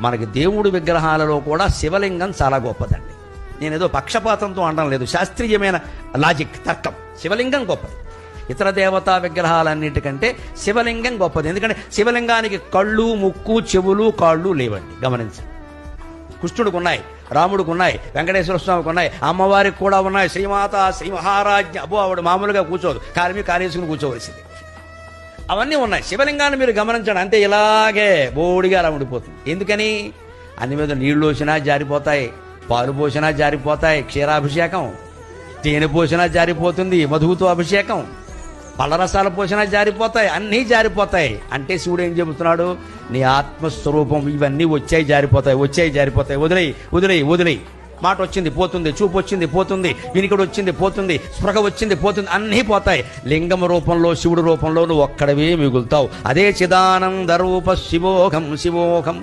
మనకి దేవుడి విగ్రహాలలో కూడా శివలింగం చాలా గొప్పదండి. నేనేదో పక్షపాతంతో అనడం లేదు, శాస్త్రీయమైన లాజిక్, తర్కం. శివలింగం గొప్పది. ఇతర దేవతా విగ్రహాలన్నిటికంటే శివలింగం గొప్పది. ఎందుకంటే శివలింగానికి కళ్ళు, ముక్కు, చెవులు, కాళ్ళు లేవండి. గమనించండి. కృష్ణుడికి ఉన్నాయి, రాముడికి ఉన్నాయి, వెంకటేశ్వర స్వామికి ఉన్నాయి, అమ్మవారికి కూడా ఉన్నాయి. శ్రీమాత, శ్రీ మహారాజ్ఞ. అబ్బో, ఆవిడ మామూలుగా కూర్చోదు, కాలేసుకుని కూర్చోవలసింది. అవన్నీ ఉన్నాయి. శివలింగాన్ని మీరు గమనించండి, అంతే ఇలాగే బోడిగా అలా ఉండిపోతుంది. ఎందుకని? అన్ని మీద నీళ్లు పోసినా జారిపోతాయి, పాలు పోసినా జారిపోతాయి, క్షీరాభిషేకం, తేనె పోసినా జారిపోతుంది, మధువుతో అభిషేకం, పళ్ళరసాలు పోసినా జారిపోతాయి, అన్నీ జారిపోతాయి. అంటే శివుడు ఏం చెబుతున్నాడు? నీ ఆత్మస్వరూపం ఇవన్నీ వచ్చాయి జారిపోతాయి, వచ్చాయి జారిపోతాయి, వదిలేయి వదిలేయి వదిలేయి. మాట వచ్చింది పోతుంది, చూపు వచ్చింది పోతుంది, వినికిడి వచ్చింది పోతుంది, స్పృహ వచ్చింది పోతుంది, అన్నీ పోతాయి. లింగం రూపంలో, శివుడు రూపంలో నువ్వు ఒక్కడవే మిగులుతావు. అదే చిదానంద రూప శివోహం శివోహం.